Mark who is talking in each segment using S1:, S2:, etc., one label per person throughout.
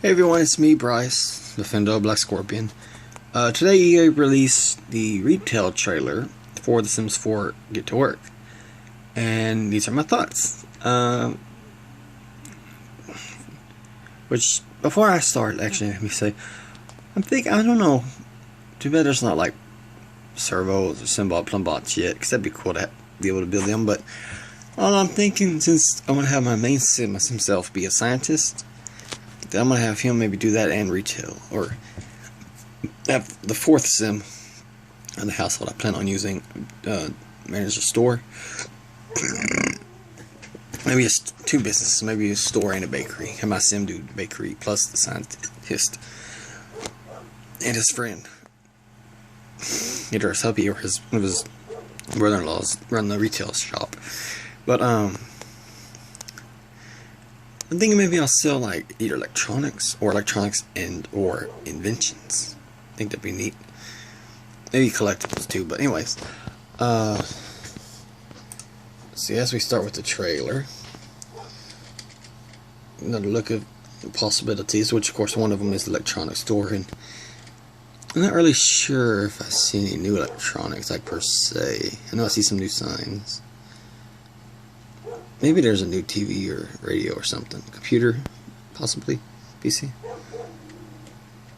S1: Hey everyone, it's me, Bryce, the Fendo Black Scorpion. Today EA released the retail trailer for The Sims 4 Get to Work. And these are my thoughts. Before I start, actually, let me say, I don't know, too bad there's not like servos or Simbot Plumbots yet, because that'd be cool to be able to build them, but all I'm thinking, since I'm going to have my main sim, my sim self, be a scientist, I'm going to have him maybe do that and retail, or have the fourth sim in the household I plan on using, manage a store. Maybe it's two businesses, maybe a store and a bakery. Have my sim do the bakery plus the scientist and his friend. Either his hubby or one of his brother-in-laws run the retail shop. But I'm thinking maybe I'll sell like either electronics and or inventions. I think that'd be neat. Maybe collectibles too, but anyways. See, as we start with the trailer, another look at possibilities, which of course one of them is the electronics store, and I'm not really sure if I see any new electronics, like per se. I know I see some new signs. Maybe there's a new TV or radio or something. Computer, possibly. PC.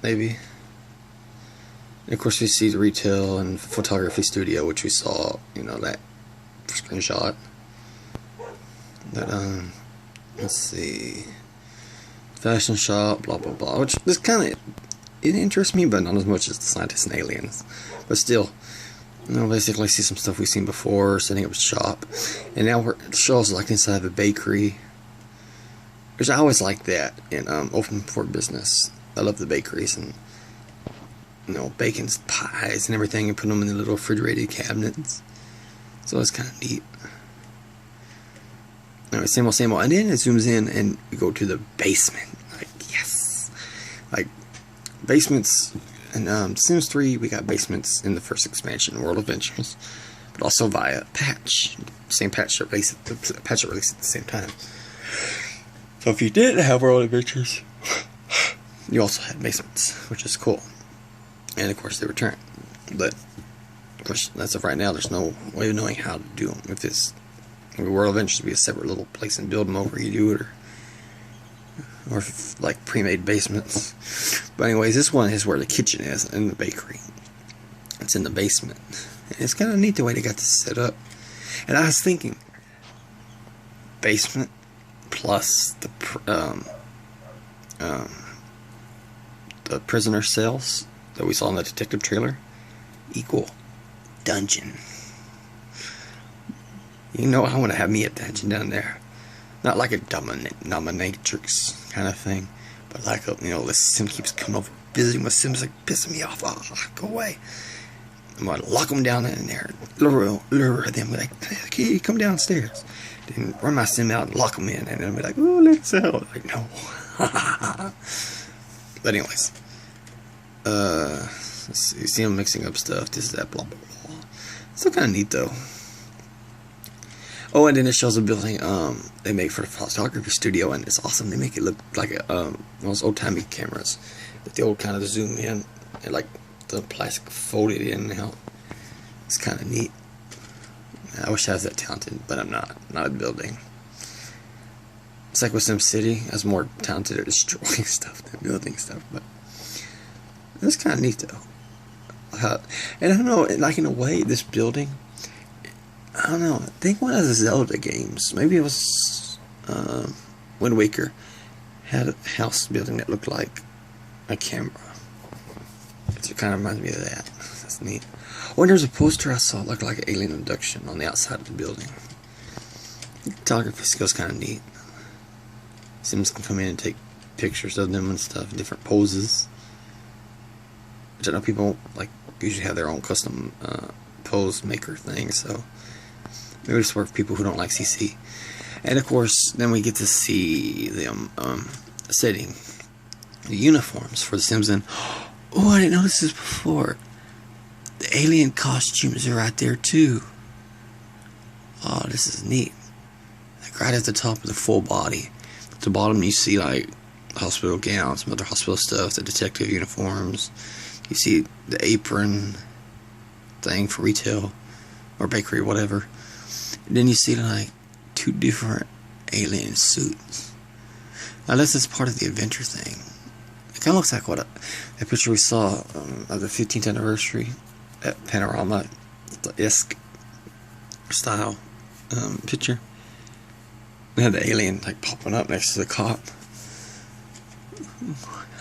S1: Maybe. And of course we see the retail and photography studio, which we saw, that screenshot. But, let's see. Fashion shop, blah blah blah. Which, this kind of, it interests me, but not as much as the scientists and aliens. But still, basically see some stuff we've seen before, setting up a shop. And now it shows like inside of a bakery, which I always like that, and open for business. I love the bakeries, and baking pies and everything, and put them in the little refrigerated cabinets. So it's kind of neat. Alright, same old, and then it zooms in and we go to the basement. Like, yes! Like, basements in Sims 3, we got basements in the first expansion, World Adventures, but also via patch. Same patch that released at the same time. So if you didn't have World Adventures, you also had basements, which is cool. And of course they return. But of course, as of right now, there's no way of knowing how to do them. If World Adventures would be a separate little place and build them over, you do it, or like pre-made basements. But anyways, this one is where the kitchen is in the bakery. It's in the basement. And it's kind of neat the way they got this set up. And I was thinking, basement plus the prisoner cells that we saw in the detective trailer equal dungeon. I want to have me a dungeon down there. Not like a dominatrix kind of thing, but like this sim keeps coming over, visiting with sims, like pissing me off. Go away. I'm gonna lock them down in there, lure them, like, hey, come downstairs. Then run my sim out and lock them in, and then be like, oh, let's out. Like, no. But anyways, let's see. You see them mixing up stuff. This is that, blah blah blah. Still kind of neat though. Oh, and then it shows a building they make for the photography studio, and it's awesome. They make it look like those old-timey cameras that they old kind of zoom in, and like the plastic folded in now. It's kind of neat. I wish I was that talented, but I'm not at building. It's like with SimCity, I was more talented at destroying stuff than building stuff, but it's kind of neat though. And I don't know, like in a way, this building, I don't know, I think one of the Zelda games, maybe it was Wind Waker, had a house building that looked like a camera. It kind of reminds me of that. That's neat. Oh, and there's a poster I saw that looked like an alien abduction on the outside of the building. Photography skills kind of neat. Sims can come in and take pictures of them and stuff, different poses. Which I know people usually have their own custom pose maker thing, so maybe it's for people who don't like CC. And of course, then we get to see them setting the uniforms for the Sims. And oh, I didn't notice this before. The alien costumes are right there too. Oh, this is neat. Like right at the top of the full body. At the bottom, you see like hospital gowns, some other hospital stuff, the detective uniforms. You see the apron thing for retail or bakery, whatever. And then you see like 2 different alien suits. Now this is part of the adventure thing. It kind of looks like that picture we saw of the 15th anniversary at Panorama, the esque style picture. We had the alien like popping up next to the cop.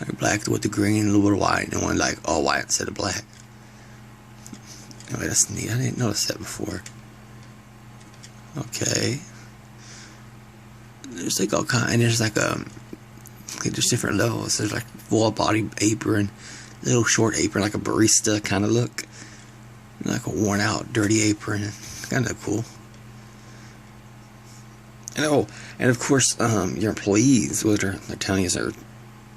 S1: Like black with the green, a little bit of white, and one like all white instead of black. Anyway, that's neat. I didn't notice that before. Okay. There's like all kind. There's like there's different levels. There's like full body apron, little short apron, like a barista kind of look, like a worn out, dirty apron. Kind of cool. And and of course, your employees, whether they're townies or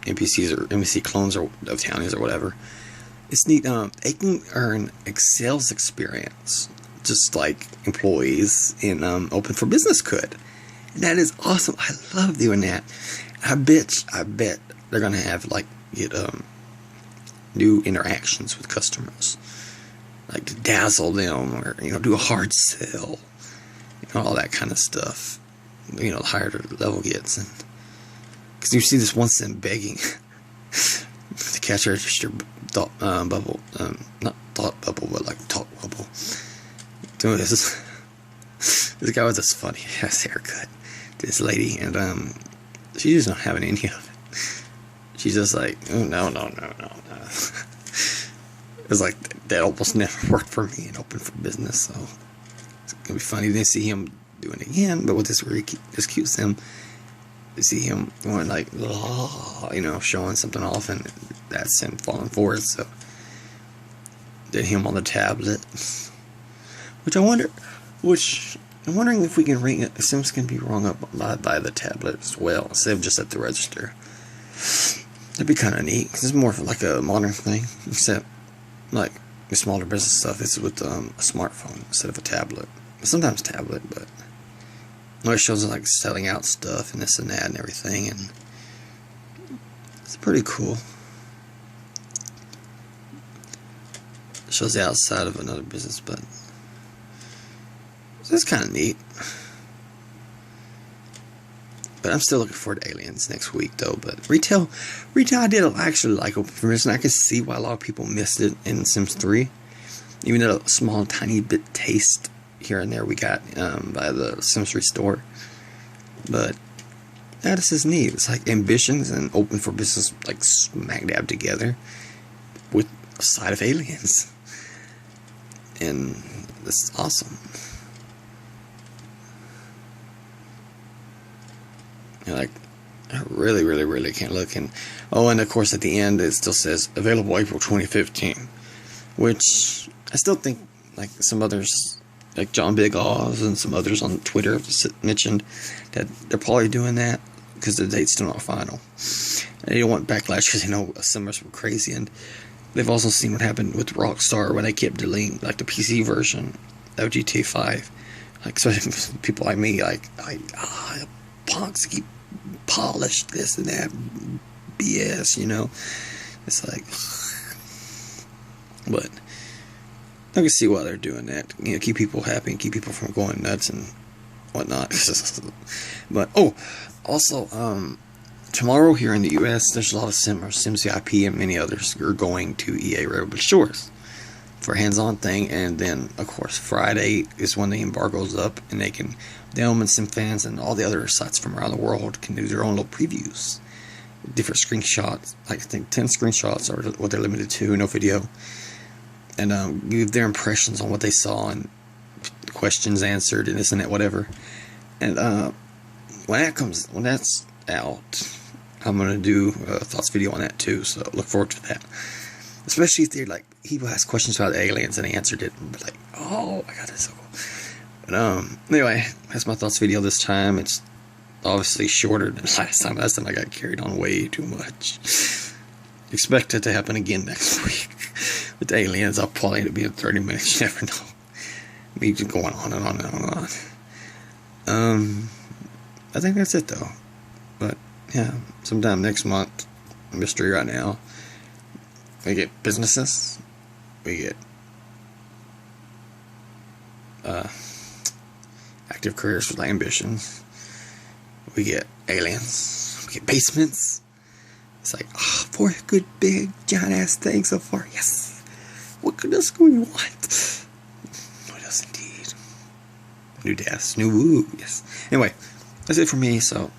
S1: NPCs or NPC clones or of townies or whatever, it's neat. They can earn sales experience just like employees in Open for Business could. And that is awesome. I love doing that. I bet they're gonna have like get new interactions with customers, like to dazzle them or do a hard sell, all that kind of stuff. The higher the level gets, and because you see this one sim begging the cash register bubble, not thought bubble, but like talk bubble. Doing this guy with this funny ass haircut, this lady, and she's just not having any of it. She's just like, oh no. It's like that almost never worked for me in Open for Business, so it's gonna be funny to see him doing it again. But with this really cute sim, to see him going like, showing something off, and that's him falling for it. So then him on the tablet, which I'm wondering if we can ring it. Sims can be rung up by the tablet as well, instead of just at the register. That'd be kind of neat, because it's more of like a modern thing, except like the smaller business stuff is with a smartphone instead of a tablet. Sometimes tablet, but it shows like selling out stuff and this and that and everything, and it's pretty cool. It shows the outside of another business, but it's kind of neat. But I'm still looking forward to Aliens next week, though. But retail, I did actually like Open for Business. I can see why a lot of people missed it in Sims 3. Even though a small, tiny bit taste here and there we got by the Sims 3 store. But yeah, this is neat. It's like Ambitions and Open for Business like smack dab together with a side of Aliens, and this is awesome. Like, I really can't look. And and of course at the end it still says available April 2015, which I still think like some others, like John Big Oz and some others on Twitter have mentioned that they're probably doing that because the date's still not final. And they don't want backlash because they know Simmers were crazy, and they've also seen what happened with Rockstar when they kept deleting like the PC version of GTA 5. Like, especially people like me, like punks keep polished this and that BS, It's like, but I can see why they're doing that. Keep people happy and keep people from going nuts and whatnot. But also, tomorrow here in the U.S., there's a lot of SimCIP and many others are going to EA Rainbow Shores for a hands-on thing, and then of course Friday is when the embargo's up, and them and SimFans and all the other sites from around the world can do their own little previews, different screenshots. Like I think 10 screenshots are what they're limited to, no video, and give their impressions on what they saw and questions answered and this and that, whatever. And when that's out, I'm gonna do a thoughts video on that too. So look forward to that. Especially if they're like, people ask questions about the aliens and I answered it, and be like, oh my god, that's so cool. But anyway, that's my thoughts video this time. It's obviously shorter than last time. Last time I got carried on way too much. Expect it to happen again next week with the aliens. I'll probably be in 30 minutes. You never know. Me just going on and on and on and on. I think that's it though. But Yeah, sometime next month. Mystery right now. We get businesses. We get active careers with ambitions. We get aliens. We get basements. It's like, oh, 4 good big giant ass things so far. Yes. What else can we want? What else indeed? New deaths. New woo. Yes. Anyway, that's it for me. So